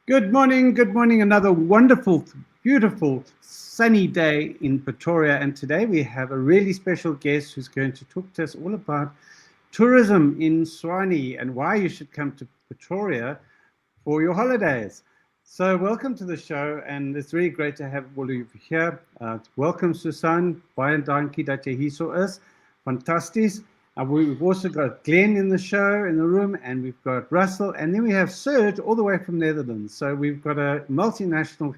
Good morning, good morning. Another wonderful, beautiful, sunny day in Pretoria. And today we have a really special guest who's going to talk to us all about tourism in Tshwane and why you should come to Pretoria for your holidays. So welcome to the show, and it's really great to have all of you here. Welcome, Susan. Baie dankie dat jy hier so is. Fantasties. We've also got Glenn in the show, in the room, and we've got Russell, and then we have Serge all the way from Netherlands. So we've got a multinational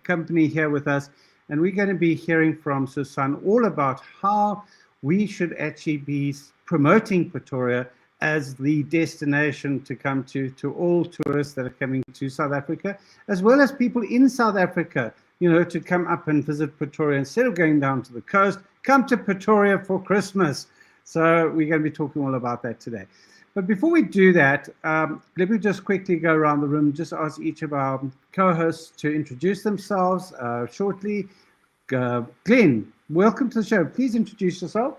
company here with us, and we're going to be hearing from Susan all about how we should actually be promoting Pretoria as the destination to come to all tourists that are coming to South Africa, as well as people in South Africa, to come up and visit Pretoria instead of going down to the coast. Come to Pretoria for Christmas. So we're going to be talking all about that today. But before we do that, let me just quickly go around the room, just ask each of our co-hosts to introduce themselves shortly. Glenn, welcome to the show. Please introduce yourself.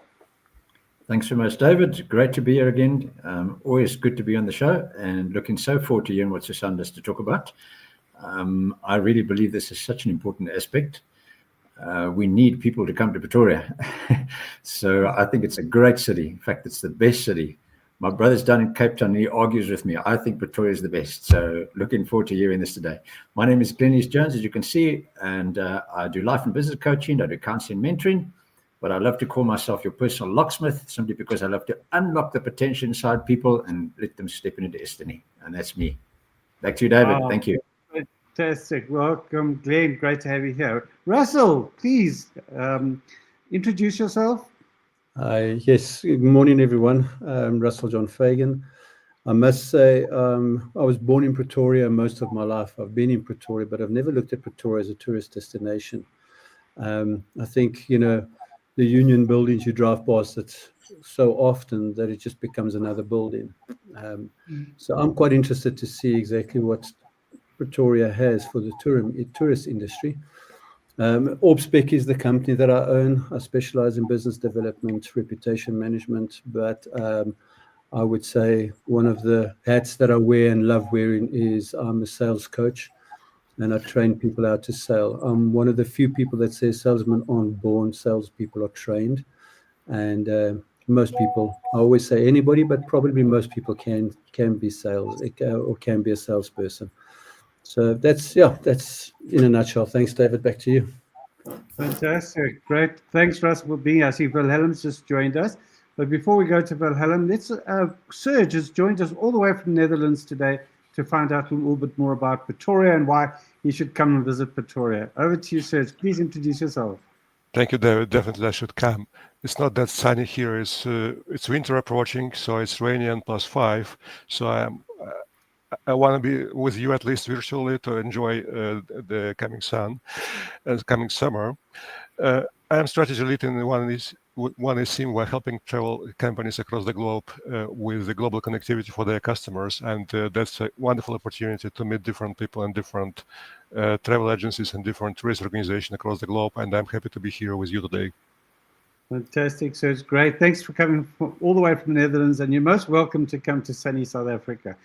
Thanks very much, David. Great to be here again. Always good to be on the show, and looking so forward to hearing what Susan has to talk about. I really believe this is such an important aspect. We need people to come to Pretoria. So I think it's a great city. In fact, it's the best city. My brother's down in Cape Town, and he argues with me. I think Pretoria is the best. So looking forward to hearing this today. My name is Glenn Jones, as you can see, and I do life and business coaching. I do counseling, mentoring, but I love to call myself your personal locksmith, simply because I love to unlock the potential inside people and let them step into destiny. And that's me. Back to you, David. Thank you. Fantastic. Welcome, Glenn. Great to have you here. Russell, please introduce yourself. Yes, good morning, everyone. I'm Russell John Fagan. I must say, I was born in Pretoria most of my life. I've been in Pretoria, but I've never looked at Pretoria as a tourist destination. I think, the Union buildings, you drive past it so often that it just becomes another building. So I'm quite interested to see exactly what Pretoria has for the tourist industry. Orbspec is the company that I own. I specialize in business development, reputation management, but I would say one of the hats that I wear and love wearing is I'm a sales coach, and I train people how to sell. I'm one of the few people that says salesmen aren't born, salespeople are trained. And most people, I always say anybody, but probably most people can be sales or can be a salesperson. So that's in a nutshell. Thanks, David. Back to you. Fantastic. Great. Thanks, Russ, for being here. I see Wilhelm's just joined us. But before we go to Wilhelm, Serge has joined us all the way from Netherlands today to find out a little bit more about Pretoria and why you should come and visit Pretoria. Over to you, Serge. Please introduce yourself. Thank you, David. Definitely I should come. It's not that sunny here. It's winter approaching, so it's rainy and +5. So I want to be with you at least virtually to enjoy the coming sun and coming summer. I am strategy lead in one eSIM. We're helping travel companies across the globe with the global connectivity for their customers, and that's a wonderful opportunity to meet different people and different travel agencies and different tourist organizations across the globe. And I'm happy to be here with you today. Fantastic, so it's great. Thanks for coming all the way from the Netherlands, and you're most welcome to come to sunny South Africa.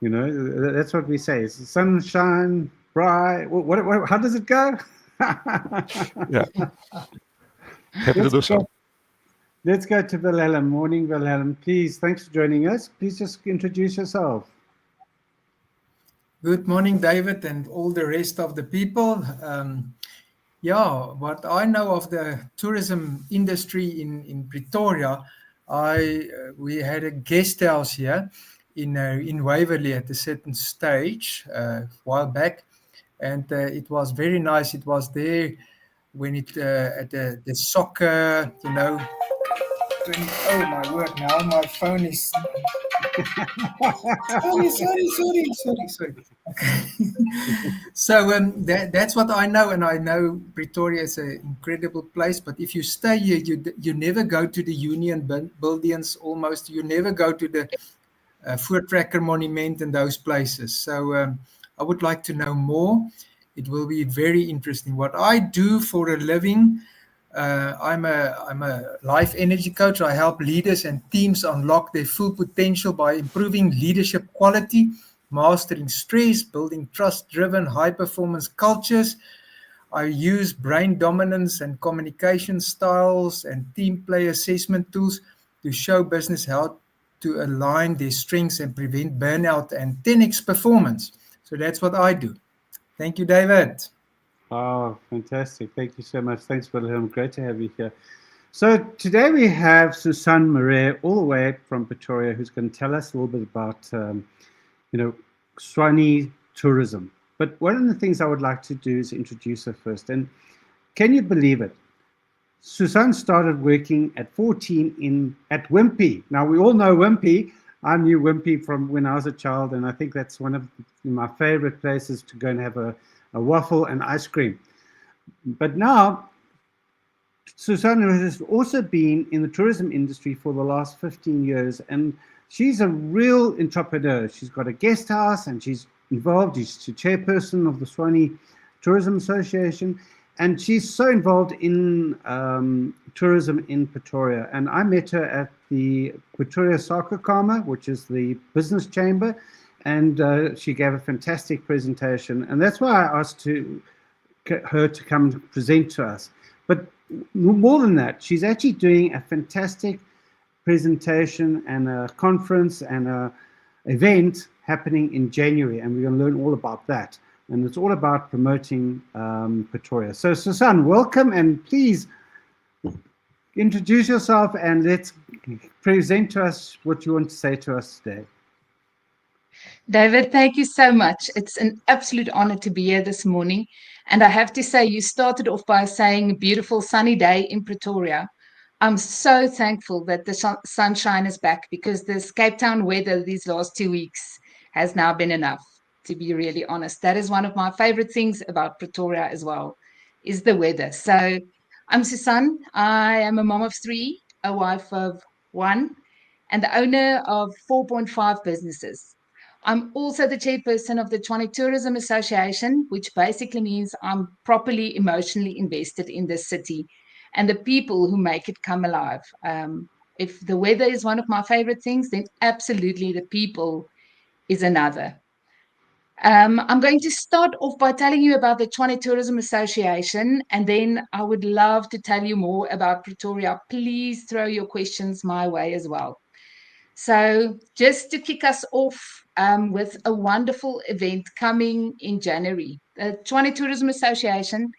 That's what we say. It's sunshine, bright. What, how does it go? Yeah. Happy to do so. Let's go to Wilhelm. Morning, Wilhelm. Please, thanks for joining us. Please just introduce yourself. Good morning, David, and all the rest of the people. What I know of the tourism industry in Pretoria, we had a guest house here in Waverley at a certain stage a while back, and it was very nice. It was there when it at the soccer, oh my word! Now my phone is sorry. Okay. So that's what I know, and I know Pretoria is an incredible place. But if you stay here, you never go to the Union buildings. Almost, you never go to the Voortrekker Monument and those places. So I would like to know more. It will be very interesting. What I do for a living, I'm a life energy coach. I help leaders and teams unlock their full potential by improving leadership quality, mastering stress, building trust-driven, high-performance cultures. I use brain dominance and communication styles and team play assessment tools to show business how to align their strengths and prevent burnout and 10x performance. So that's what I do. Thank you, David. Oh, fantastic. Thank you so much. Thanks, Wilhelm. Great to have you here. So today we have Susan Marais, all the way from Pretoria, who's going to tell us a little bit about, Tshwane tourism. But one of the things I would like to do is introduce her first. And can you believe it? Susan started working at 14 at Wimpy. Now, we all know Wimpy. I knew Wimpy from when I was a child, and I think that's one of my favorite places to go and have a waffle and ice cream. But now, Susan has also been in the tourism industry for the last 15 years, and she's a real entrepreneur. She's got a guest house, and she's involved. She's the chairperson of the Tshwane Tourism Association, and she's so involved in tourism in Pretoria. And I met her at the Pretoria Soccer Karma, which is the business chamber, and she gave a fantastic presentation. And that's why I asked her to come and present to us. But more than that, she's actually doing a fantastic presentation and a conference and a event happening in January, and we're going to learn all about that. And it's all about promoting Pretoria. So, Susan, welcome, and please introduce yourself and let's present to us what you want to say to us today. David, thank you so much. It's an absolute honor to be here this morning. And I have to say, you started off by saying a beautiful sunny day in Pretoria. I'm so thankful that the sunshine is back, because this Cape Town weather these last 2 weeks has now been enough, to be really honest. That is one of my favorite things about Pretoria as well, is the weather. So I'm Susan. I am a mom of 3, a wife of 1, and the owner of 4.5 businesses. I'm also the chairperson of the Tshwane Tourism Association, which basically means I'm properly emotionally invested in this city and the people who make it come alive. If the weather is one of my favorite things, then absolutely the people is another. I'm going to start off by telling you about the Tshwane Tourism Association, and then I would love to tell you more about Pretoria. Please throw your questions my way as well. So just to kick us off with a wonderful event coming in January. The Tshwane Tourism Association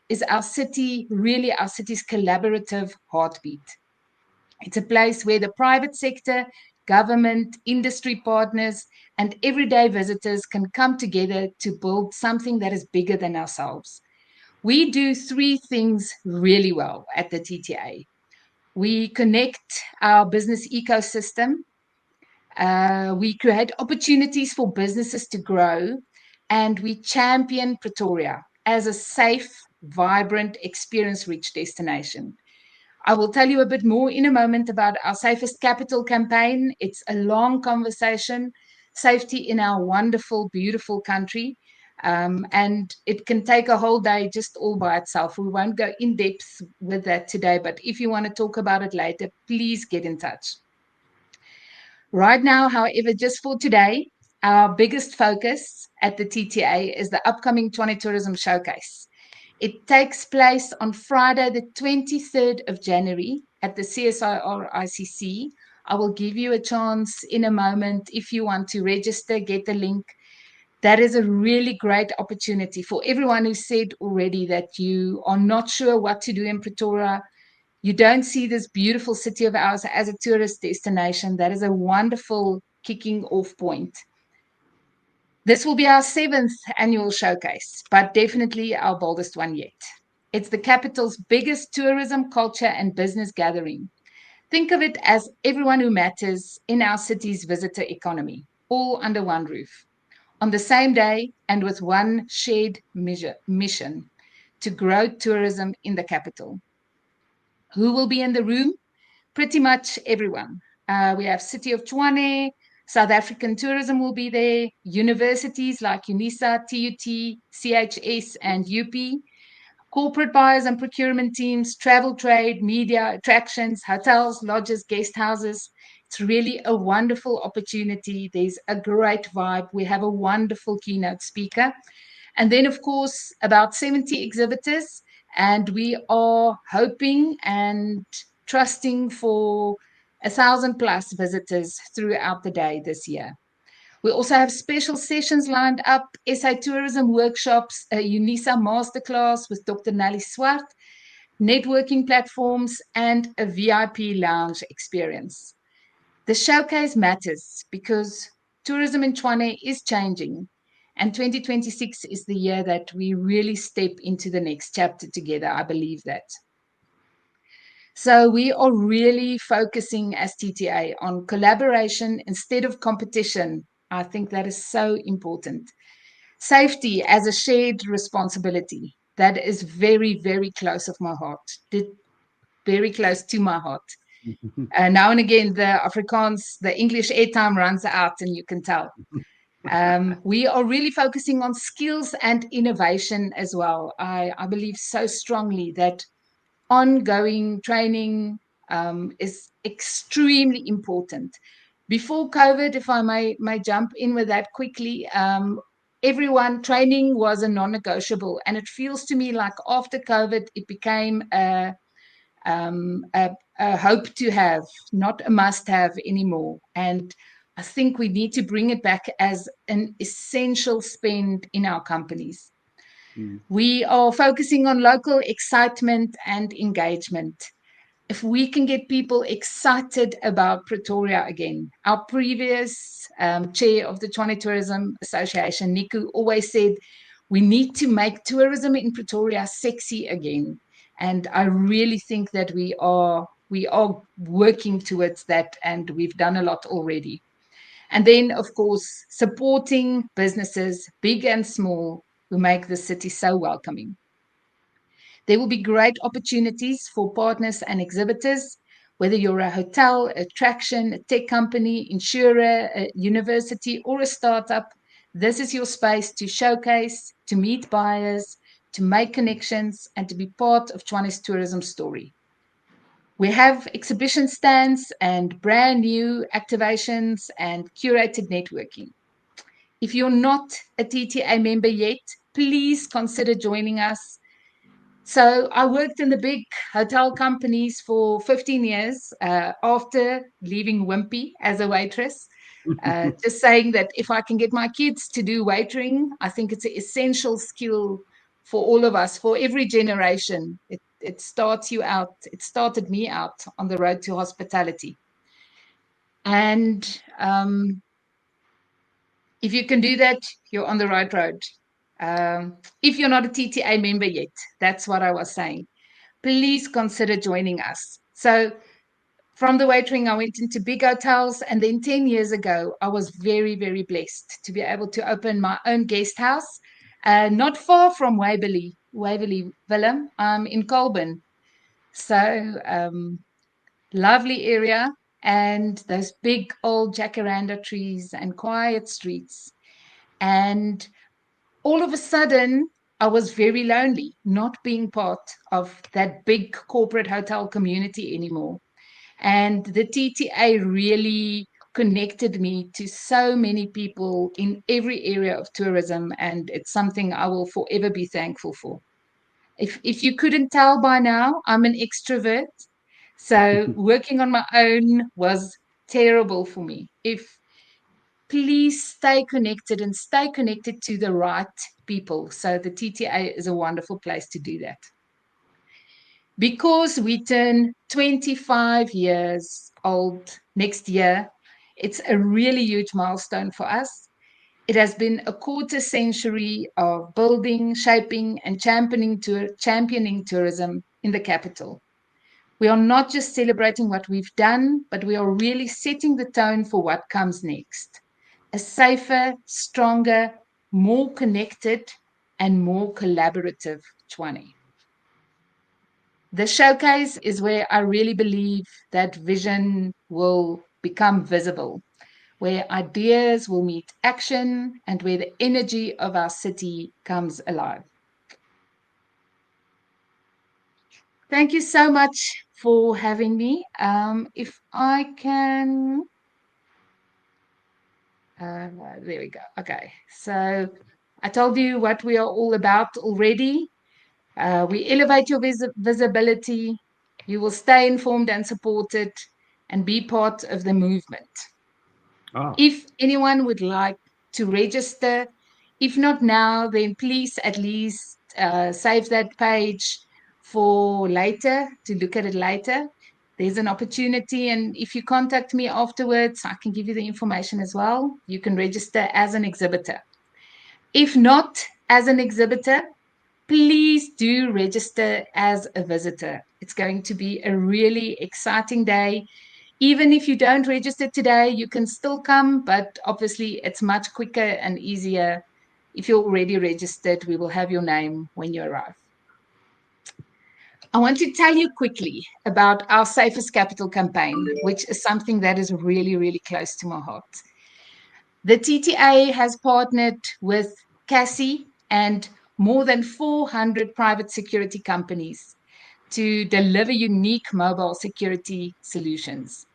is our city's collaborative heartbeat. It's a place where the private sector, government, industry partners, and everyday visitors can come together to build something that is bigger than ourselves. We do 3 things really well at the TTA. We connect our business ecosystem. We create opportunities for businesses to grow, and we champion Pretoria as a safe, vibrant, experience-rich destination. I will tell you a bit more in a moment about our Safest Capital campaign. It's a long conversation, safety in our wonderful, beautiful country, and it can take a whole day just all by itself. We won't go in depth with that today, but if you want to talk about it later, please get in touch. Right now, however, just for today, our biggest focus at the TTA is the upcoming Tshwane Tourism Showcase. It takes place on Friday, the 23rd of January at the CSIR ICC. I will give you a chance in a moment if you want to register, get the link. That is a really great opportunity for everyone who said already that you are not sure what to do in Pretoria. You don't see this beautiful city of ours as a tourist destination. That is a wonderful kicking off point. This will be our 7th annual showcase, but definitely our boldest one yet. It's the capital's biggest tourism, culture, and business gathering. Think of it as everyone who matters in our city's visitor economy, all under one roof, on the same day and with one shared mission to grow tourism in the capital. Who will be in the room? Pretty much everyone. We have City of Tshwane, South African Tourism will be there, universities like UNISA, TUT, CHS, and UP, corporate buyers and procurement teams, travel trade, media, attractions, hotels, lodges, guest houses, It's really a wonderful opportunity. There's a great vibe. We have a wonderful keynote speaker. And then, of course, about 70 exhibitors. And we are hoping and trusting for 1,000+ visitors throughout the day this year. We also have special sessions lined up, SA tourism workshops, a UNISA masterclass with Dr. Nelly Swart, networking platforms, and a VIP lounge experience. The showcase matters because tourism in Tshwane is changing, and 2026 is the year that we really step into the next chapter together. I believe that. So we are really focusing as TTA on collaboration instead of competition. I think that is so important. Safety as a shared responsibility. That is very, very close of my heart. Very close to my heart. Now and again, the Afrikaans, the English airtime runs out, and you can tell. We are really focusing on skills and innovation as well. I believe so strongly that ongoing training is extremely important. Before COVID, if I may jump in with that quickly, everyone, training was a non-negotiable, and it feels to me like after COVID, it became a hope to have, not a must-have anymore. And I think we need to bring it back as an essential spend in our companies. We are focusing on local excitement and engagement. If we can get people excited about Pretoria again, our previous chair of the Tshwane Tourism Association, Niku, always said, we need to make tourism in Pretoria sexy again. And I really think that we are working towards that, and we've done a lot already. And then, of course, supporting businesses, big and small, who make the city so welcoming. There will be great opportunities for partners and exhibitors, whether you're a hotel, attraction, a tech company, insurer, a university, or a startup. This is your space to showcase, to meet buyers, to make connections, and to be part of Tshwane's tourism story. We have exhibition stands and brand new activations and curated networking. If you're not a TTA member yet, please consider joining us. So I worked in the big hotel companies for 15 years after leaving Wimpy as a waitress. Just saying that if I can get my kids to do waitering, I think it's an essential skill for all of us, for every generation. It starts you out. It started me out on the road to hospitality. And if you can do that, you're on the right road. If you're not a TTA member yet, that's what I was saying. Please consider joining us. So from the waitering, I went into big hotels, and then 10 years ago, I was very, very blessed to be able to open my own guest house, not far from Waverley Willem, in Colburn. So lovely area, and those big old jacaranda trees and quiet streets. And all of a sudden, I was very lonely, not being part of that big corporate hotel community anymore. And the TTA really connected me to so many people in every area of tourism, and it's something I will forever be thankful for. If you couldn't tell by now, I'm an extrovert. So working on my own was terrible for me. Please stay connected and stay connected to the right people. So the TTA is a wonderful place to do that. Because we turn 25 years old next year, it's a really huge milestone for us. It has been a quarter century of building, shaping, and championing tourism in the capital. We are not just celebrating what we've done, but we are really setting the tone for what comes next. A safer, stronger, more connected, and more collaborative Tshwane. The showcase is where I really believe that vision will become visible, where ideas will meet action, and where the energy of our city comes alive. Thank you so much for having me. If I can, there we go. Okay, so I told you what we are all about already. We elevate your visibility. You will stay informed and supported and be part of the movement. Oh, If anyone would like to register, if not now, then please at least save that page for later, to look at it later. There's an opportunity, and if you contact me afterwards, I can give you the information as well. You can register as an exhibitor. If not as an exhibitor, please do register as a visitor. It's going to be a really exciting day. Even if you don't register today, you can still come, but obviously it's much quicker and easier. If you're already registered, we will have your name when you arrive. I want to tell you quickly about our Safest Capital campaign, which is something that is really, really close to my heart. The TTA has partnered with Cassie and more than 400 private security companies to deliver unique mobile security solutions.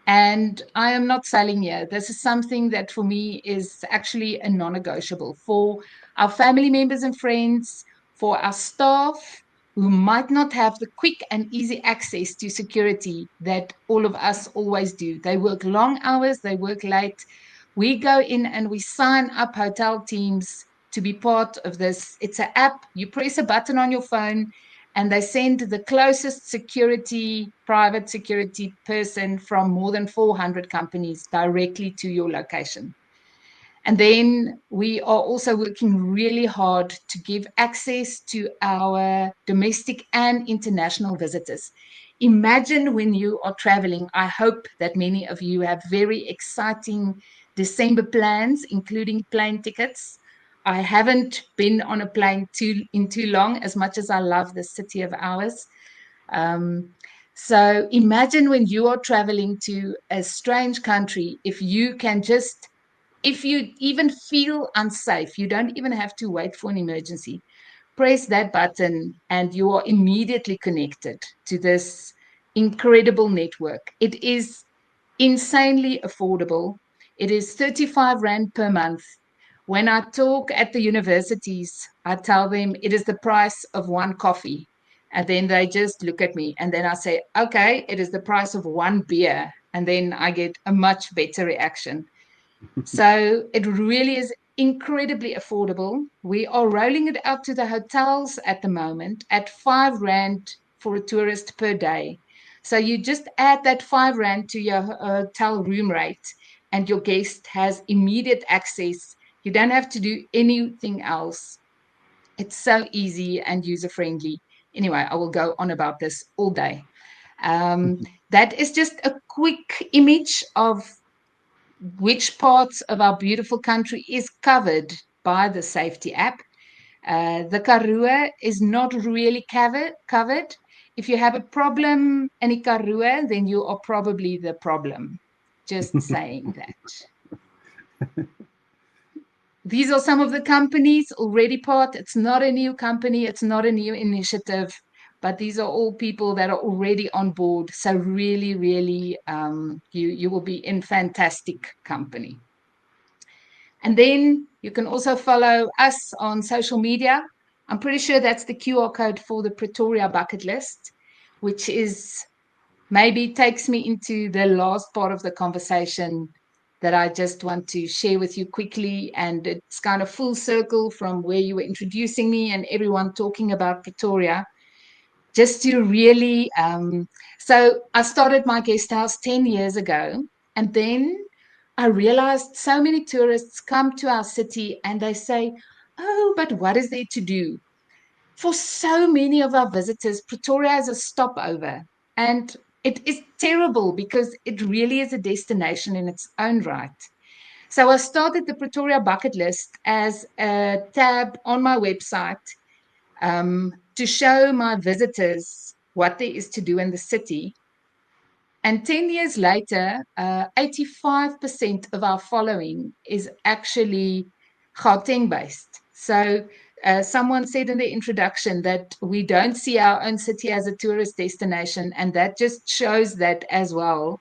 And I am not selling here. This is something that for me is actually a non-negotiable for our family members and friends, for our staff who might not have the quick and easy access to security that all of us always do. They work long hours, they work late. We go in and we sign up hotel teams to be part of this. It's an app. You press a button on your phone and they send the closest private security person from more than 400 companies directly to your location. And then we are also working really hard to give access to our domestic and international visitors. Imagine when you are traveling, I hope that many of you have very exciting December plans, including plane tickets. I haven't been on a plane in too long, as much as I love this city of ours. So imagine when you are traveling to a strange country, if you even feel unsafe, you don't even have to wait for an emergency. Press that button and you are immediately connected to this incredible network. It is insanely affordable. It is 35 Rand per month. When I talk at the universities, I tell them it is the price of one coffee. And then they just look at me. And then I say, okay, it is the price of one beer. And then I get a much better reaction. So it really is incredibly affordable. We are rolling it out to the hotels at the moment at 5 Rand for a tourist per day. So you just add that 5 Rand to your hotel room rate and your guest has immediate access. You don't have to do anything else. It's so easy and user-friendly. Anyway, I will go on about this all day. That is just a quick image of which parts of our beautiful country is covered by the safety app. The Karoo is not really covered. If you have a problem in the Karoo, then you are probably the problem. Just saying that. These are some of the companies already part. It's not a new company. It's not a new initiative. But these are all people that are already on board. So really, really, you will be in fantastic company. And then you can also follow us on social media. I'm pretty sure that's the QR code for the Pretoria bucket list, which is maybe takes me into the last part of the conversation that I just want to share with you quickly. And it's kind of full circle from where you were introducing me and everyone talking about Pretoria. Just to really, so I started my guest house 10 years ago, and then I realized so many tourists come to our city and they say, oh, but what is there to do? For so many of our visitors, Pretoria is a stopover, and it is terrible because it really is a destination in its own right. So I started the Pretoria bucket list as a tab on my website to show my visitors what there is to do in the city. And 10 years later, 85% of our following is actually Gauteng based. So someone said in the introduction that we don't see our own city as a tourist destination, and that just shows that as well.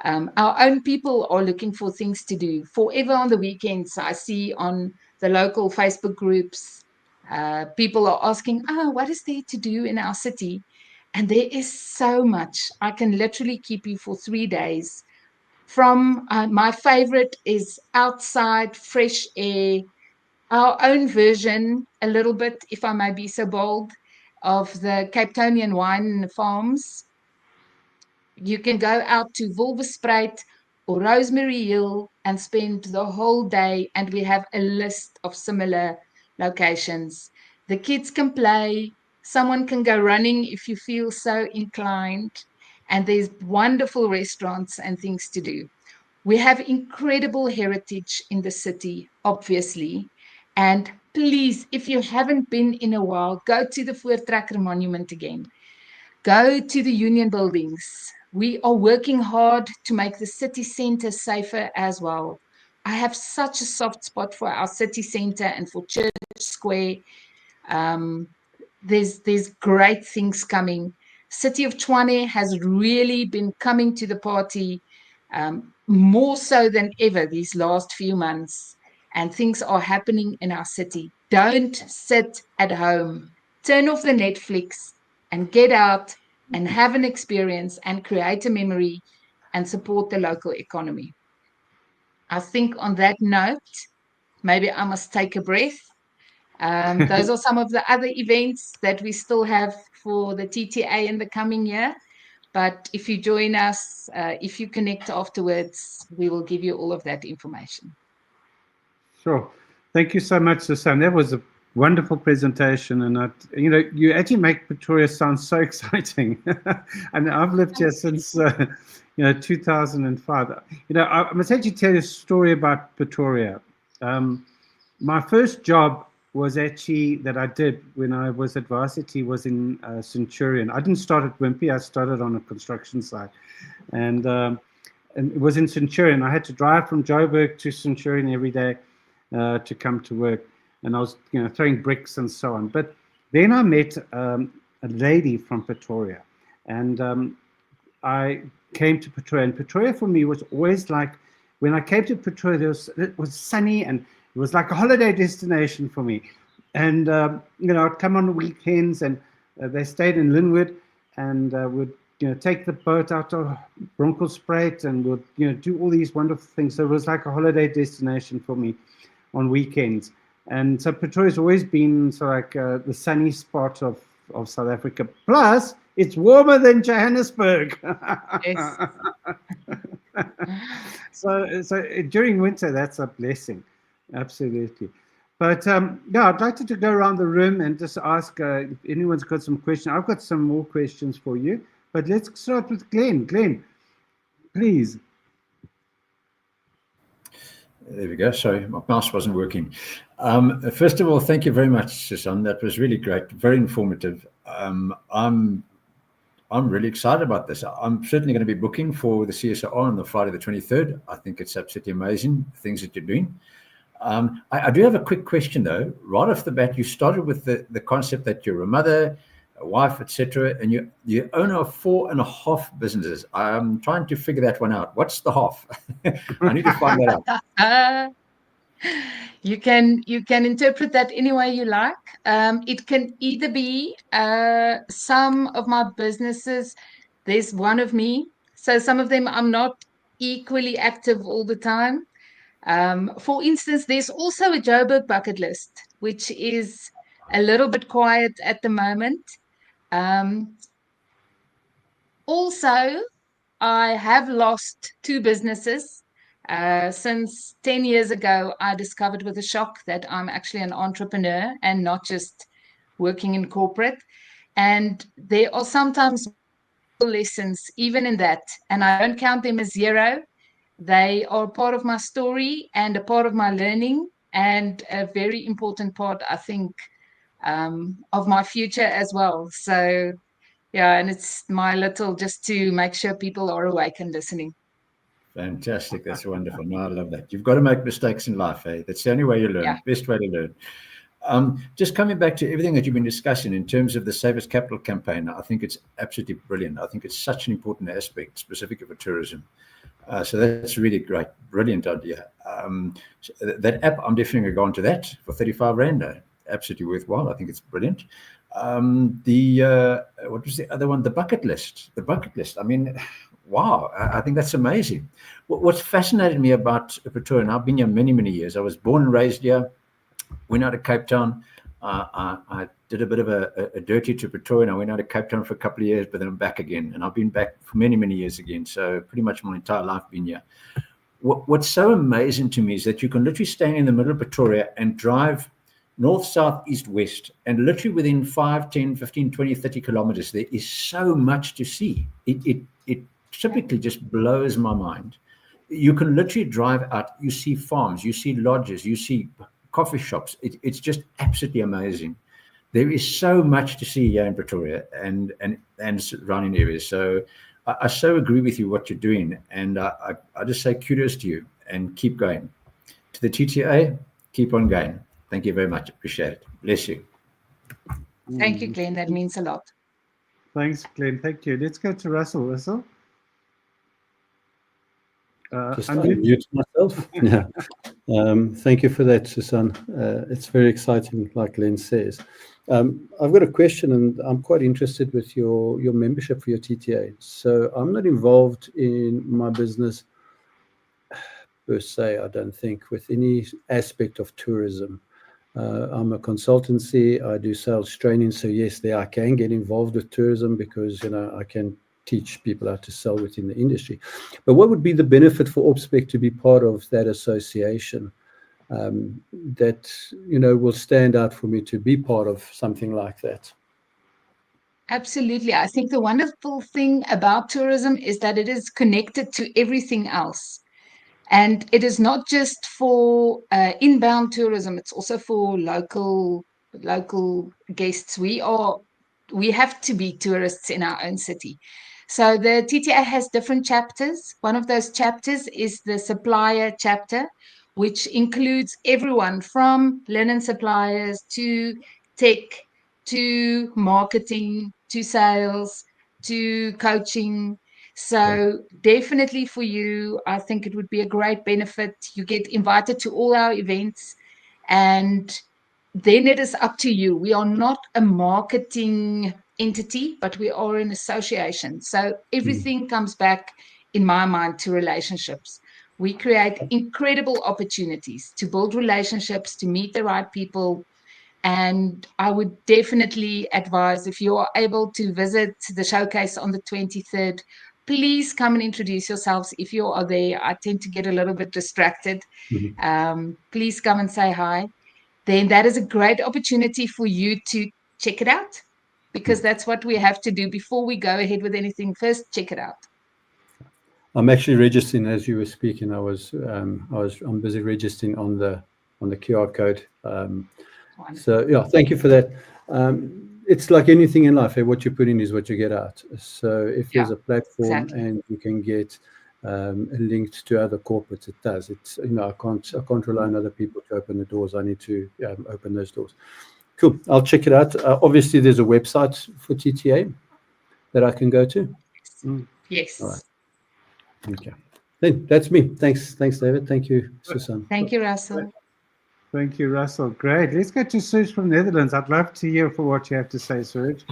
Our own people are looking for things to do. Forever on the weekends, I see on the local Facebook groups, people are asking, what is there to do in our city? And there is so much. I can literally keep you for 3 days. From my favorite is outside, fresh air, our own version, a little bit, if I may be so bold, of the Cape Townian wine farms. You can go out to Wolvesspruit or Rosemary Hill and spend the whole day, and we have a list of similar locations. The kids can play, someone can go running if you feel so inclined, and there's wonderful restaurants and things to do. We have incredible heritage in the city, obviously. And please, if you haven't been in a while, go to the Voortrekker Monument again. Go to the union buildings. We are working hard to make the city center safer as well. I have such a soft spot for our city center and for Church Square. There's great things coming. City of Tshwane has really been coming to the party, more so than ever these last few months, and things are happening in our city. Don't sit at home. Turn off the Netflix and get out and have an experience and create a memory and support the local economy. I think on that note, maybe I must take a breath. Those are some of the other events that we still have for the TTA in the coming year. But if you join us, if you connect afterwards, we will give you all of that information. Sure. Thank you so much, Susan. That was a wonderful presentation, and you actually make Pretoria sound so exciting. And I've lived here since 2005. I must actually tell you a story about Pretoria. My first job was actually that I did when I was at varsity was in Centurion. I didn't start at Wimpy. I started on a construction site, and it was in Centurion. I had to drive from Joburg to Centurion every day to come to work, and I was throwing bricks and so on. But then I met a lady from Pretoria, and I came to Pretoria. And Pretoria for me was always like, when I came to Pretoria, it was sunny and it was like a holiday destination for me. And, I'd come on the weekends, and they stayed in Linwood, and would, take the boat out of Bronkhorstspruit, and would, do all these wonderful things. So it was like a holiday destination for me on weekends. And so Pretoria's always been sort of like the sunny spot of South Africa. Plus, it's warmer than Johannesburg. Yes. So during winter, that's a blessing. Absolutely. But I'd like to go around the room and just ask if anyone's got some questions. I've got some more questions for you, but let's start with Glenn. Glenn, please. There we go. Sorry, my mouse wasn't working. First of all, thank you very much, Susan. That was really great, very informative. I'm really excited about this. I'm certainly going to be booking for the CSR on the Friday the 23rd. I think it's absolutely amazing, the things that you're doing. I do have a quick question, though. Right off the bat, you started with the concept that you're a mother, a wife, etc., and you own 4.5 businesses. I'm trying to figure that one out. What's the half? I need to find that out. You can interpret that any way you like. It can either be some of my businesses. There's one of me, so some of them I'm not equally active all the time. For instance, there's also a Joburg bucket list, which is a little bit quiet at the moment. Also, I have lost 2 businesses. Since 10 years ago, I discovered with a shock that I'm actually an entrepreneur and not just working in corporate. And there are sometimes lessons even in that, and I don't count them as zero. They are part of my story and a part of my learning, and a very important part, I think, of my future as well. So, yeah, and it's my little, just to make sure people are awake and listening. Fantastic. That's wonderful. No, I love that. You've got to make mistakes in life, eh? That's the only way you learn. Yeah. Best way to learn. Just coming back to everything that you've been discussing in terms of the Save Us Capital campaign, I think it's absolutely brilliant. I think it's such an important aspect, specifically for tourism. So that's really great, brilliant idea. So that app, I'm definitely going to go into that for 35 Rand. Absolutely worthwhile. I think it's brilliant. What was the other one? The bucket list. The bucket list. I mean, wow, I think that's amazing. What's fascinated me about Pretoria, and I've been here many, many years. I was born and raised here. Went out of Cape Town. I did a bit of a dirty to Pretoria, and I went out of Cape Town for a couple of years, but then I'm back again, and I've been back for many, many years again. So pretty much my entire life been here. What's so amazing to me is that you can literally stay in the middle of Pretoria and drive north, south, east, west, and literally within 5, 10, 15, 20, 30 kilometers, there is so much to see. It typically just blows my mind. You can literally drive out, you see farms, you see lodges, you see coffee shops. It's just absolutely amazing. There is so much to see here in Pretoria and surrounding areas. So I so agree with you what you're doing, and I just say kudos to you and keep going. To the TTA, keep on going. Thank you very much. Appreciate it. Bless you. Thank you, Glenn. That means a lot. Thanks, Glenn. Thank you. Let's go to Russell. Russell? Just unmute myself. Yeah. Thank you for that, Susan. It's very exciting, like Glenn says. I've got a question, and I'm quite interested with your membership for your TTA. So I'm not involved in my business per se, I don't think, with any aspect of tourism. I'm a consultancy. I do sales training. So yes, there I can get involved with tourism because, I can teach people how to sell within the industry. But what would be the benefit for OPSPEC to be part of that association that, will stand out for me to be part of something like that? Absolutely. I think the wonderful thing about tourism is that it is connected to everything else. And it is not just for inbound tourism, it's also for local guests. We have to be tourists in our own city. So the TTA has different chapters. One of those chapters is the supplier chapter, which includes everyone from linen suppliers to tech, to marketing, to sales, to coaching. So definitely for you, I think it would be a great benefit. You get invited to all our events, and then it is up to you. We are not a marketing entity, but we are an association. So everything comes back, in my mind, to relationships. We create incredible opportunities to build relationships, to meet the right people. And I would definitely advise, if you are able to visit the showcase on the 23rd, please come and introduce yourselves. If you are there, I tend to get a little bit distracted. Please come and say hi. Then that is a great opportunity for you to check it out, because that's what we have to do before we go ahead with anything. First, check it out. I'm actually registering as you were speaking. I'm busy registering on the QR code. So yeah, thank you for that. It's like anything in life. What you put in is what you get out. So if there's a platform and you can get linked to other corporates, it does. It's I can't rely on other people to open the doors. I need to open those doors. Cool. I'll check it out. Obviously, there's a website for TTA that I can go to. Yes. All right. Okay. Then that's me. Thanks, David. Thank you, Susan. Thank you, Russell. Thank you, Russell. Great. Let's go to Serge from Netherlands. I'd love to hear for what you have to say, Serge.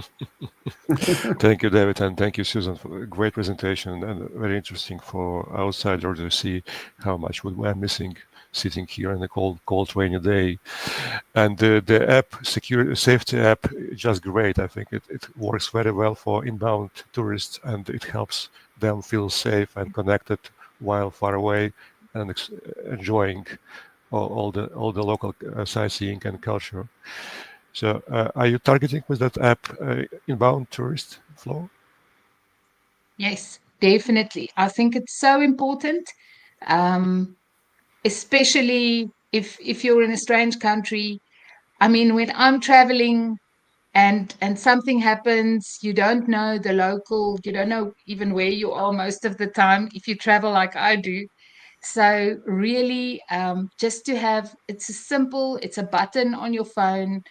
Thank you, David, and thank you, Susan, for a great presentation and very interesting for outsiders to see how much we're missing sitting here in the cold, rainy day. And the app, safety app, just great. I think it works very well for inbound tourists, and it helps them feel safe and connected while far away and enjoying all the local sightseeing and culture. So are you targeting with that app inbound tourist flow? Yes, definitely. I think it's so important, especially if you're in a strange country. I mean, when I'm traveling and something happens, you don't know the local, you don't know even where you are most of the time if you travel like I do. So really, just to have, it's a simple, it's a button on your phone,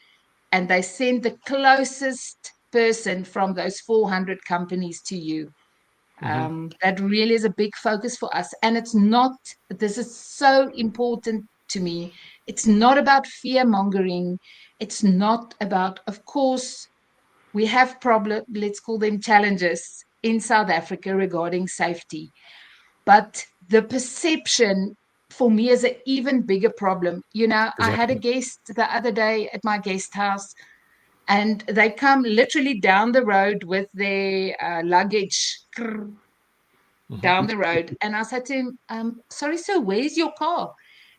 and they send the closest person from those 400 companies to you. That really is a big focus for us. And it's not, this is so important to me. It's not about fear mongering. It's not about, of course, we have problems, let's call them challenges in South Africa regarding safety. But the perception for me is an even bigger problem. You know, I had a guest the other day at my guest house, and they come literally down the road with their luggage down the road. And I said to him, sorry, sir, where's your car?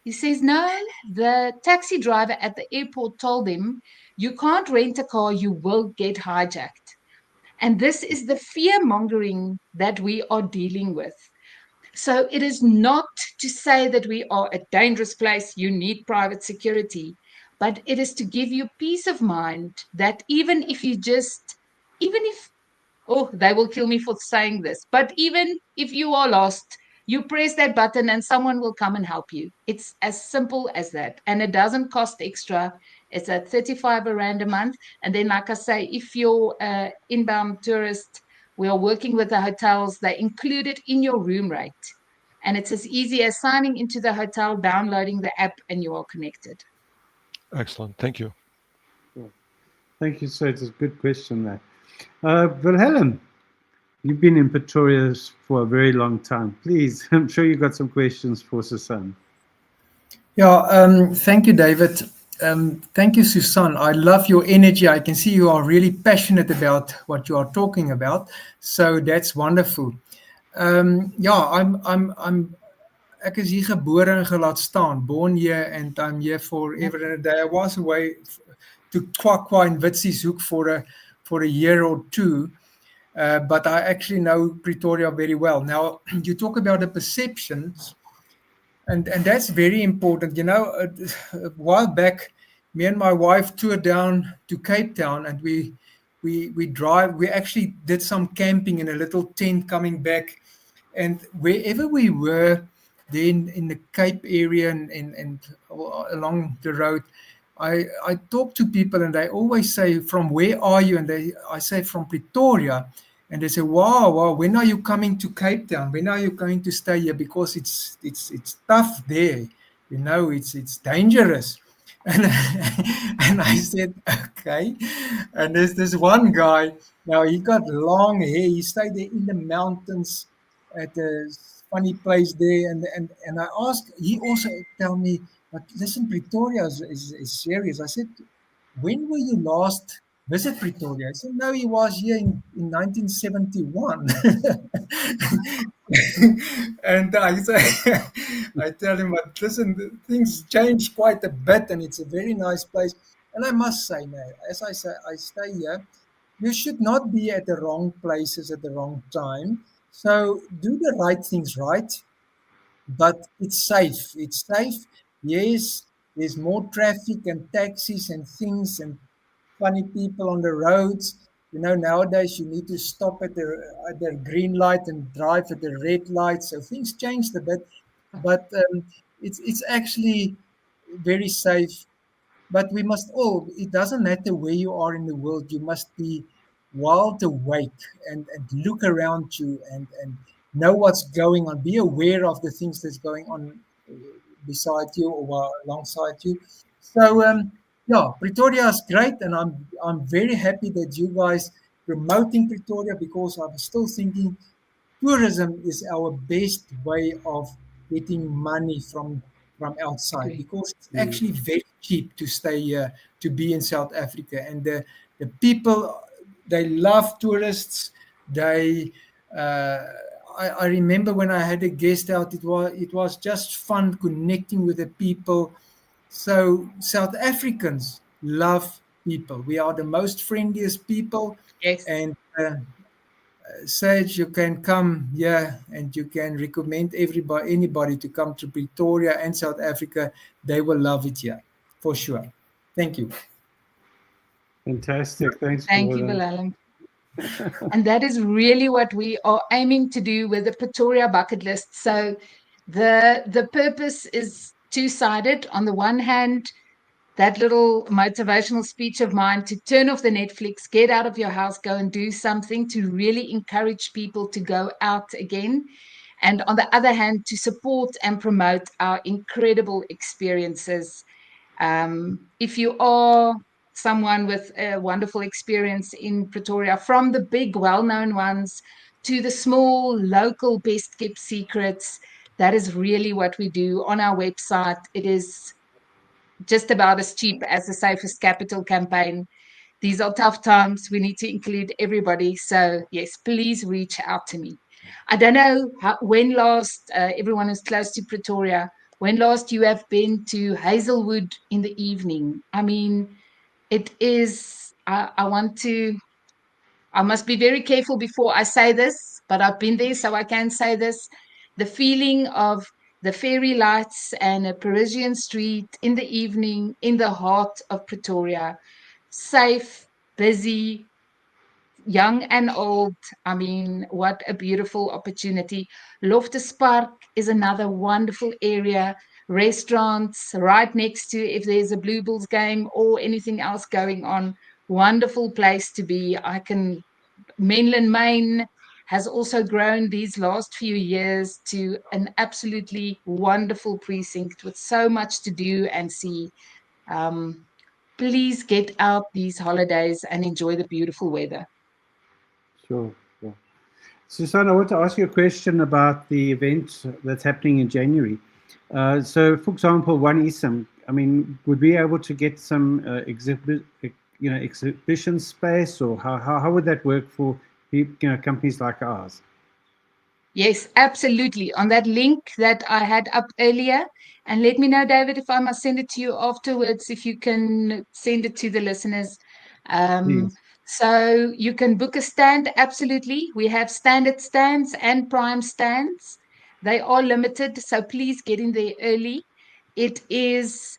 He says, no, the taxi driver at the airport told him, you can't rent a car, you will get hijacked. And this is the fear mongering that we are dealing with. So it is not to say that we are a dangerous place, you need private security, but it is to give you peace of mind that even if, oh, they will kill me for saying this, but even if you are lost, you press that button and someone will come and help you. It's as simple as that. And it doesn't cost extra. It's at 35 Rand a month. And then, like I say, if you're an inbound tourist, we are working with the hotels, they include it in your room rate. And it's as easy as signing into the hotel, downloading the app, and you are connected. Excellent. Thank you. Thank you, sir. It's a good question there. Wilhelm, you've been in Pretoria for a very long time. Please, I'm sure you've got some questions for Susan. Yeah, thank you, David. Thank you, Susan. I love your energy. I can see you are really passionate about what you are talking about. So that's wonderful. Ek is hier gebore en gelaat staan, born here, and I'm here forever and a day. I was away to Kwakwa in Witzieshoek for a year or two, but I actually know Pretoria very well. Now, you talk about the perceptions, and that's very important. You know, a while back, me and my wife toured down to Cape Town, and we actually did some camping in a little tent coming back, and wherever we were, then in the Cape area and along the road, I talk to people and they always say, from where are you? And I say, from Pretoria. And they say, wow, when are you coming to Cape Town? When are you going to stay here? Because it's tough there. You know, it's dangerous. And I said, okay. And there's this one guy, now he got long hair. He stayed there in the mountains at a funny place there, and I asked, he also tell me, but listen, Pretoria is serious. I said, when were you last visit Pretoria? I said, no, he was here in 1971. And I tell him, but listen, things changed quite a bit, and it's a very nice place. And I must say, now, as I say, I stay here. You should not be at the wrong places at the wrong time. So do the right things right, but it's safe. It's safe. Yes, there's more traffic and taxis and things and funny people on the roads. You know, nowadays you need to stop at the green light and drive at the red light. So things changed a bit, but it's actually very safe. But we must all, it doesn't matter where you are in the world, you must be wide awake and look around you and know what's going on. Be aware of the things that's going on beside you or alongside you. So, yeah, Pretoria is great, and I'm very happy that you guys promoting Pretoria, because I'm still thinking tourism is our best way of getting money from outside, because it's actually very cheap to stay here, to be in South Africa, and the people, they love tourists. They I remember when I had a guest out, it was just fun connecting with the people. So South Africans love people. We are the most friendliest people. Yes. And Sage, you can come here and you can recommend anybody to come to Pretoria and South Africa. They will love it here, for sure. Thank you. Fantastic. Thanks. Thank you, Wilhelm. And that is really what we are aiming to do with the Pretoria bucket list. So The purpose is two-sided. On the one hand, that little motivational speech of mine to turn off the Netflix, get out of your house, go and do something to really encourage people to go out again. And on the other hand, to support and promote our incredible experiences. If you are someone with a wonderful experience in Pretoria, from the big well-known ones to the small local best kept secrets, that is really what we do on our website. It is just about as cheap as the Safest Capital campaign. These are tough times. We need to include everybody. So yes, please reach out to me. I don't know when last, everyone is close to Pretoria, when last you have been to Hazelwood in the evening. I mean, it is, I must be very careful before I say this, but I've been there, so I can say this. The feeling of the fairy lights and a Parisian street in the evening in the heart of Pretoria, safe, busy, young and old. I mean, what a beautiful opportunity. Loftus Park is another wonderful area. Restaurants right next to, if there's a Blue Bulls game or anything else going on, wonderful place to be. Mainland Maine has also grown these last few years to an absolutely wonderful precinct with so much to do and see. Please get out these holidays and enjoy the beautiful weather. Sure. Sure. Susan, I want to ask you a question about the event that's happening in January. So, for example, one eSIM. I mean, would we be able to get some exhibition space, or how would that work for companies like ours? Yes, absolutely. On that link that I had up earlier, and let me know, David, if I must send it to you afterwards, if you can send it to the listeners. So you can book a stand, absolutely. We have standard stands and prime stands. They are limited, so please get in there early. It is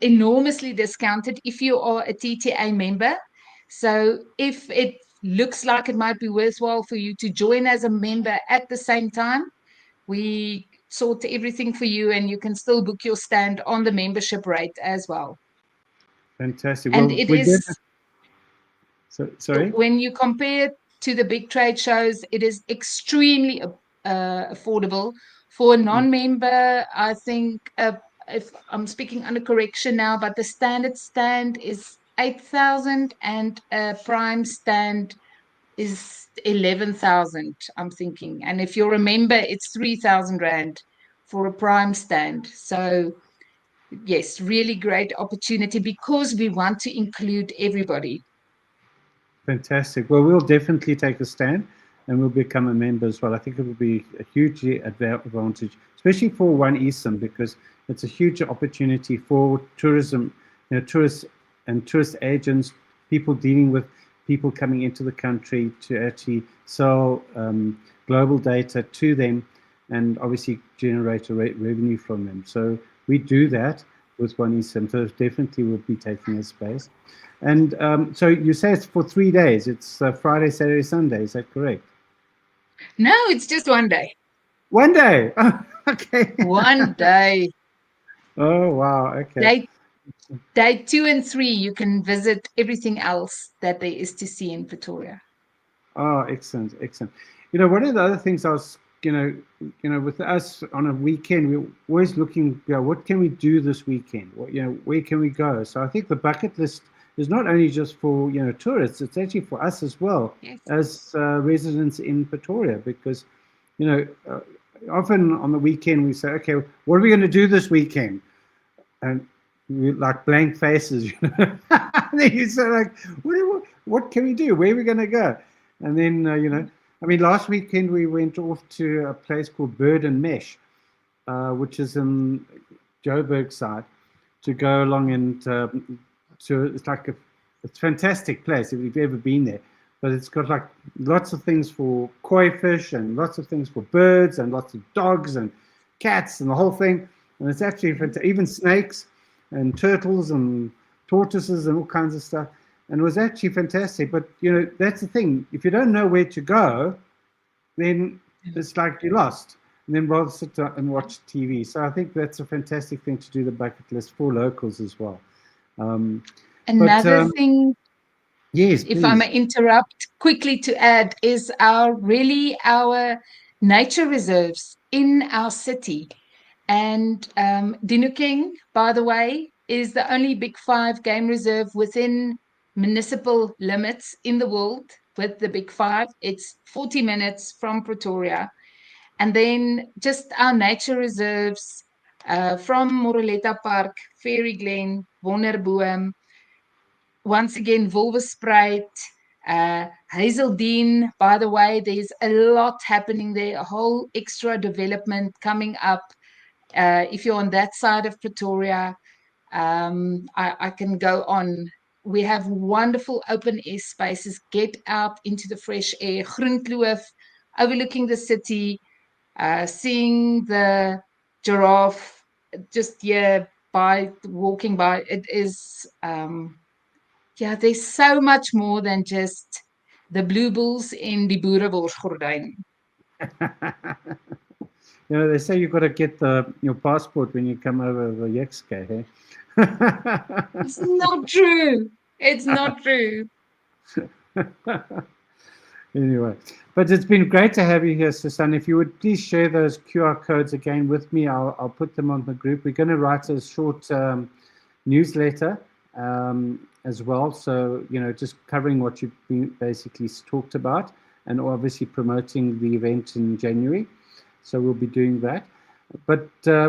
enormously discounted if you are a TTA member. So if it looks like it might be worthwhile for you to join as a member at the same time, we sort everything for you, and you can still book your stand on the membership rate as well. Fantastic. And it is, sorry? When you compare it to the big trade shows, it is extremely affordable. For a non-member, I think, if I'm speaking under correction now, but the standard stand is 8,000 and a prime stand is 11,000, I'm thinking. And if you're a member, it's 3,000 Rand for a prime stand. So yes, really great opportunity because we want to include everybody. Fantastic. Well, we'll definitely take a stand and we'll become a member as well. I think it will be a hugely advantage, especially for one eSIM, because it's a huge opportunity for tourism, tourists and tourist agents, people dealing with people coming into the country to actually sell global data to them and obviously generate a revenue from them. So we do that with one eSIM. So definitely we'll be taking a space. And so you say it's for 3 days. It's Friday, Saturday, Sunday. Is that correct? No, it's just one day. 1 day. Oh, okay. 1 day. Oh, wow. Okay. Day 2 and 3, you can visit everything else that there is to see in Pretoria. Oh, excellent, excellent. One of the other things I was, with us on a weekend, we're always looking, what can we do this weekend? Where can we go? So I think the bucket list is not only just for tourists; it's actually for us as well, yes, as residents in Pretoria, because often on the weekend we say, okay, what are we going to do this weekend? And we like blank faces, and then you say like, what can we do? Where are we going to go? And then I mean, last weekend we went off to a place called Bird and Mesh, which is in Joburg side, to go along and it's like it's a fantastic place if you've ever been there. But it's got like lots of things for koi fish and lots of things for birds and lots of dogs and cats and the whole thing. And it's actually even snakes and turtles and tortoises and all kinds of stuff. And it was actually fantastic. But, that's the thing. If you don't know where to go, then it's like you're lost. and then rather sit down and watch TV. So I think that's a fantastic thing to do, the bucket list for locals as well. Another thing, yes, if I may interrupt quickly to add, is our nature reserves in our city. And Dinokeng, by the way, is the only Big Five game reserve within municipal limits in the world with the Big Five. It's 40 minutes from Pretoria. And then just our nature reserves from Moroleta Park, Fairy Glen, Wonderboom, once again, Wolvespruit, Hazeldean. By the way, there's a lot happening there, a whole extra development coming up. If you're on that side of Pretoria, I can go on. We have wonderful open air spaces. Get out into the fresh air. Groenkloof, overlooking the city, seeing the giraffe just here by walking by. It is, there's so much more than just the blue bulls in die boereworsgordyn. They say you've got to get your passport when you come over the Yexke, hey? It's not true. It's not true. Anyway, but it's been great to have you here, Susan. If you would please share those QR codes again with me, I'll put them on the group. We're going to write a short newsletter as well. So, just covering what you've been basically talked about and obviously promoting the event in January. So we'll be doing that. But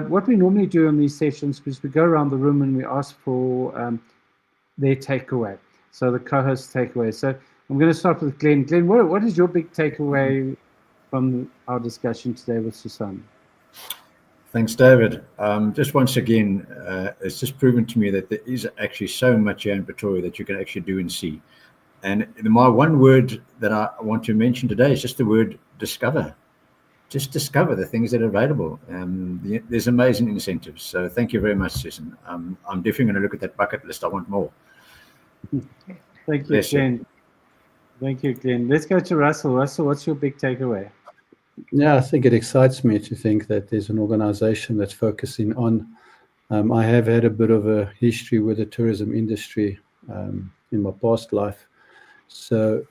what we normally do in these sessions is we go around the room and we ask for their takeaway. So the co-host takeaway. So I'm going to start with Glenn. Glenn, what is your big takeaway from our discussion today with Susan? Thanks, David. Just once again, it's just proven to me that there is actually so much here in Pretoria that you can actually do and see. And my one word that I want to mention today is just the word discover. Just discover the things that are available. There's amazing incentives. So thank you very much, Susan. I'm definitely going to look at that bucket list. I want more. Thank you, Glenn. Thank you, Glenn. Let's go to Russell. Russell, what's your big takeaway? Yeah, I think it excites me to think that there's an organization that's focusing on. I have had a bit of a history with the tourism industry in my past life. So,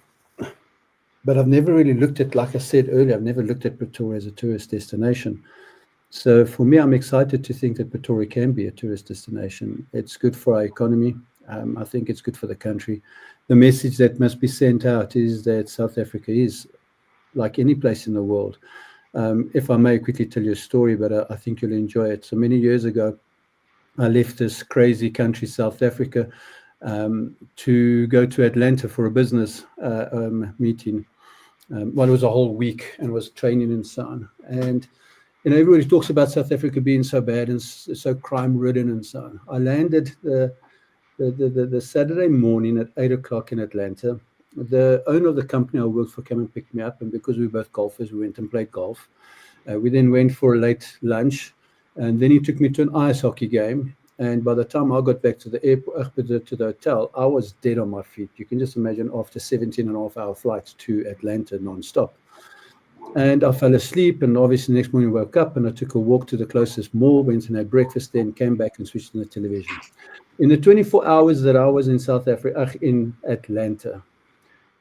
but I've never really looked at, like I said earlier, I've never looked at Pretoria as a tourist destination. So for me, I'm excited to think that Pretoria can be a tourist destination. It's good for our economy. I think it's good for the country. The message that must be sent out is that South Africa is like any place in the world. If I may quickly tell you a story, but I think you'll enjoy it. So many years ago, I left this crazy country, South Africa, to go to Atlanta for a business meeting. Well, it was a whole week and was training and so on. And everybody talks about South Africa being so bad and so crime-ridden and so on. I landed the Saturday morning at 8 o'clock in Atlanta. The owner of the company I worked for came and picked me up, and because we were both golfers, we went and played golf. We then went for a late lunch, and then he took me to an ice hockey game. And by the time I got back to the airport, to the hotel, I was dead on my feet. You can just imagine after 17.5-hour flights to Atlanta non-stop. And I fell asleep, and obviously the next morning I woke up and I took a walk to the closest mall, went and had breakfast, then came back and switched on the television. In the 24 hours that I was in South Africa, in Atlanta,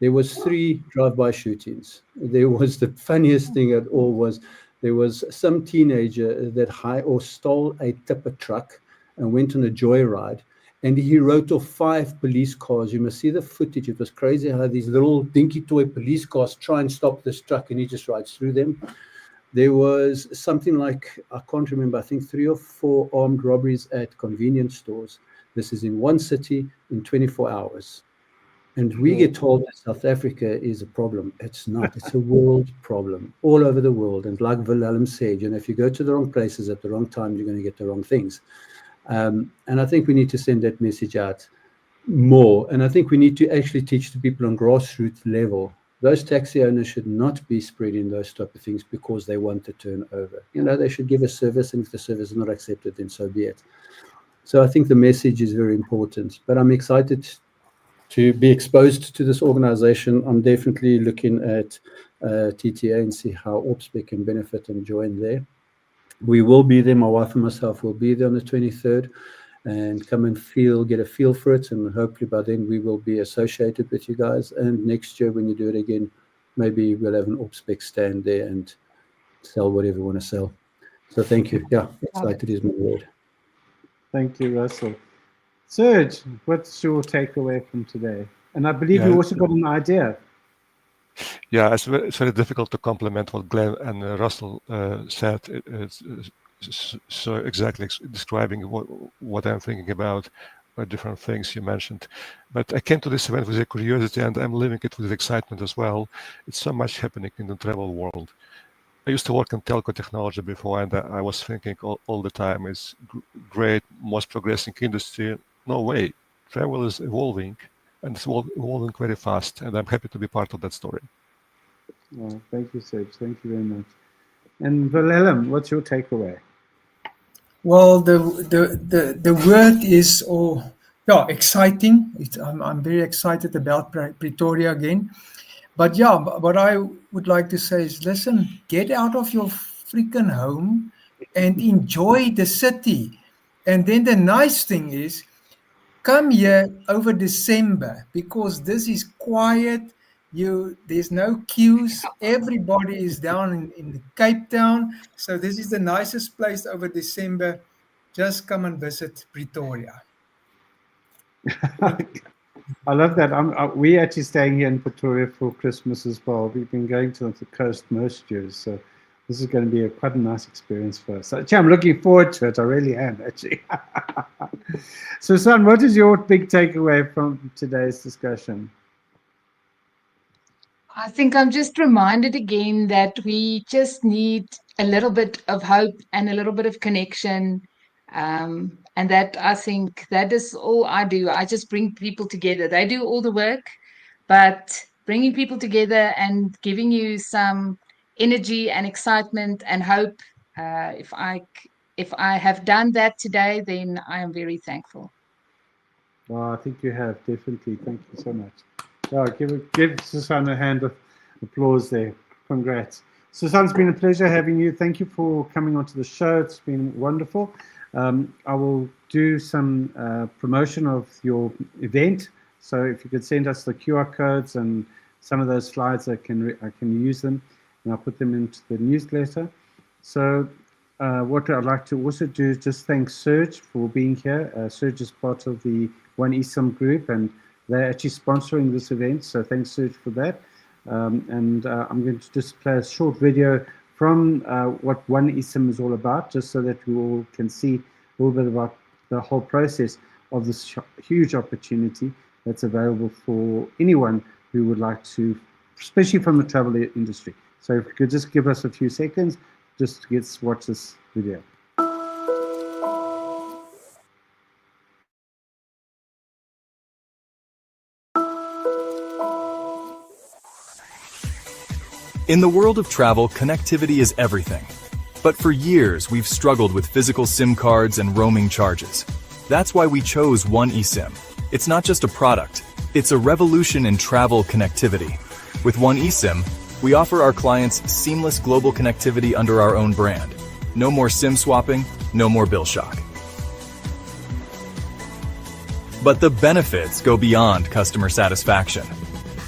there was 3 drive-by shootings. There was the funniest thing at all was there was some teenager that stole a tipper truck and went on a joyride, and he wrote off 5 police cars. You must see the footage. It was crazy how these little dinky toy police cars try and stop this truck, and he just rides through them. There was something like, I can't remember, I think 3 or 4 armed robberies at convenience stores. This is in one city in 24 hours. And we get told that South Africa is a problem. It's not. It's a world problem all over the world. And like Wilhelm said, if you go to the wrong places at the wrong time, you're going to get the wrong things. And I think we need to send that message out more. And I think we need to actually teach the people on grassroots level. Those taxi owners should not be spreading those type of things because they want to turn over. They should give a service, and if the service is not accepted, then so be it. So I think the message is very important. But I'm excited to be exposed to this organization, I'm definitely looking at TTA and see how OPSPEC can benefit and join there. We will be there. My wife and myself will be there on the 23rd and come and get a feel for it. And hopefully by then we will be associated with you guys. And next year when you do it again, maybe we'll have an OPSPEC stand there and sell whatever you want to sell. So thank you. Yeah, excited is my word. Thank you, Russell. Serge, what's your takeaway from today? And I believe you also got an idea. Yeah, it's very difficult to complement what Glenn and Russell said. It's so exactly describing what I'm thinking about, different things you mentioned. But I came to this event with a curiosity, and I'm living it with excitement as well. It's so much happening in the travel world. I used to work in telco technology before, and I was thinking all the time, it's great, most progressing industry. No way. Travel is evolving, and it's evolving very fast, and I'm happy to be part of that story. Oh, thank you, Serge. Thank you very much. And Wilhelm, what's your takeaway? Well, the word is exciting. I'm very excited about Pretoria again. But yeah, what I would like to say is, listen, get out of your freaking home and enjoy the city. And then the nice thing is, come here over December, because this is quiet. There's no queues. Everybody is down in Cape Town. So this is the nicest place over December. Just come and visit Pretoria. I love that. We're actually staying here in Pretoria for Christmas as well. We've been going to the coast most years, so this is going to be quite a nice experience for us. Actually, I'm looking forward to it. I really am, actually. Susan, what is your big takeaway from today's discussion? I think I'm just reminded again that we just need a little bit of hope and a little bit of connection. And that, I think, that is all I do. I just bring people together. They do all the work, but bringing people together and giving you some energy and excitement and hope. If I have done that today, then I am very thankful. Well, I think you have, definitely. Thank you so much. Oh, give Susan a hand of applause there. Congrats. Susan, it's been a pleasure having you. Thank you for coming onto the show. It's been wonderful. I will do some promotion of your event. So if you could send us the QR codes and some of those slides, I can use them, and I'll put them into the newsletter. So what I'd like to also do is just thank Serge for being here. Serge is part of the One eSIM group, and they're actually sponsoring this event. So thanks, Serge, for that. I'm going to just play a short video from what One eSIM is all about, just so that we all can see a little bit about the whole process of this huge opportunity that's available for anyone who would like to, especially from the travel industry. So if you could just give us a few seconds, just to watch this video. In the world of travel, connectivity is everything. But for years, we've struggled with physical SIM cards and roaming charges. That's why we chose One eSIM. It's not just a product, it's a revolution in travel connectivity. With One eSIM, we offer our clients seamless global connectivity under our own brand. No more SIM swapping, no more bill shock. But the benefits go beyond customer satisfaction.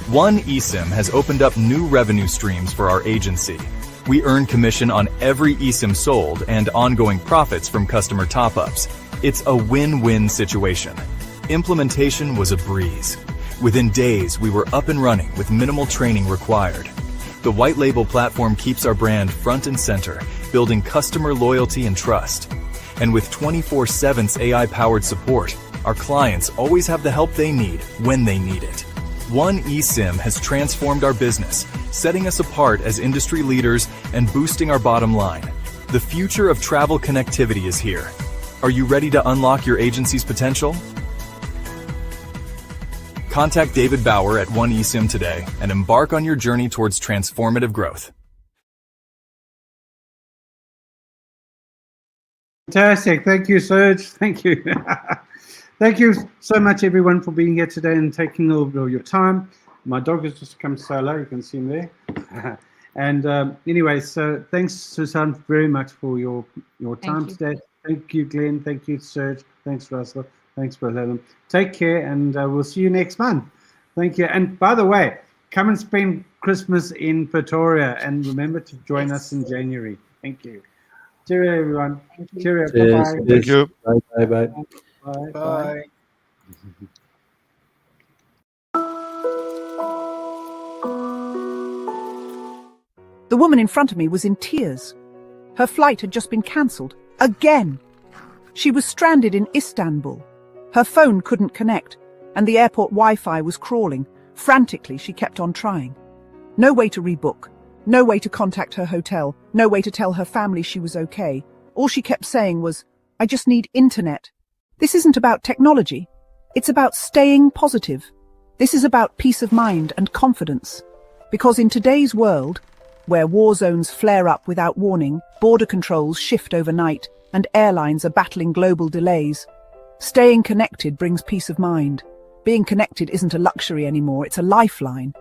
One eSIM has opened up new revenue streams for our agency. We earn commission on every eSIM sold and ongoing profits from customer top-ups. It's a win-win situation. Implementation was a breeze. Within days, we were up and running with minimal training required. The white label platform keeps our brand front and center, building customer loyalty and trust. And with 24/7 AI-powered support, our clients always have the help they need when they need it. One eSIM has transformed our business, setting us apart as industry leaders and boosting our bottom line. The future of travel connectivity is here. Are you ready to unlock your agency's potential? Contact David Bauer at One eSIM today and embark on your journey towards transformative growth. Fantastic. Thank you, Serge. Thank you. Thank you so much, everyone, for being here today and taking over your time. My dog has just come solo. You can see him there. And anyway, so thanks, Susan, very much for your time today. Thank you, Glenn. Thank you, Serge. Thanks, Russell. Thanks, Wilhelm. Take care, and we'll see you next month. Thank you. And by the way, come and spend Christmas in Pretoria, and remember to join us in January. Thank you. Cheerio, everyone. Cheerio. Cheers. Bye-bye. Thank you. Bye. Bye. Bye. Bye. The woman in front of me was in tears. Her flight had just been cancelled. Again. She was stranded in Istanbul. Her phone couldn't connect, and the airport Wi-Fi was crawling. Frantically, she kept on trying. No way to rebook. No way to contact her hotel. No way to tell her family she was okay. All she kept saying was, "I just need internet." This isn't about technology. It's about staying positive. This is about peace of mind and confidence. Because in today's world, where war zones flare up without warning, border controls shift overnight, and airlines are battling global delays, staying connected brings peace of mind. Being connected isn't a luxury anymore, it's a lifeline.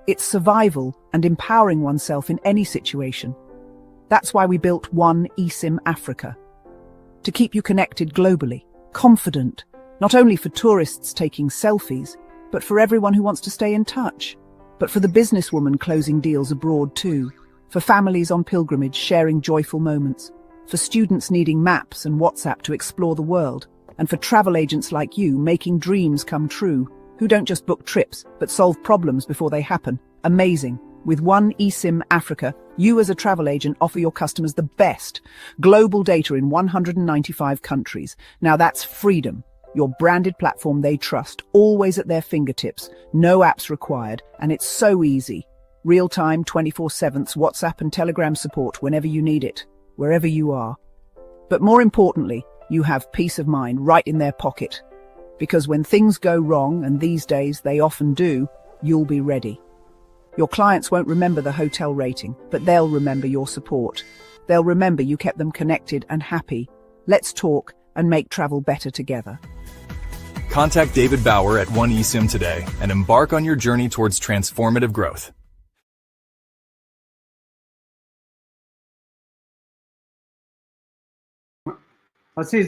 It's survival and empowering oneself in any situation. That's why we built One eSIM Africa. To keep you connected globally, confident, not only for tourists taking selfies, but for everyone who wants to stay in touch. But for the businesswoman closing deals abroad too, for families on pilgrimage sharing joyful moments, for students needing maps and WhatsApp to explore the world, and for travel agents like you making dreams come true, who don't just book trips, but solve problems before they happen. Amazing. With One eSIM Africa, you as a travel agent offer your customers the best global data in 195 countries. Now that's freedom. Your branded platform they trust, always at their fingertips, no apps required, and it's so easy. Real-time 24/7 WhatsApp and Telegram support whenever you need it, wherever you are. But more importantly, you have peace of mind right in their pocket. Because when things go wrong, and these days they often do, you'll be ready. Your clients won't remember the hotel rating, but they'll remember your support. They'll remember you kept them connected and happy. Let's talk and make travel better together. Contact David Bauer at One eSIM today and embark on your journey towards transformative growth. I see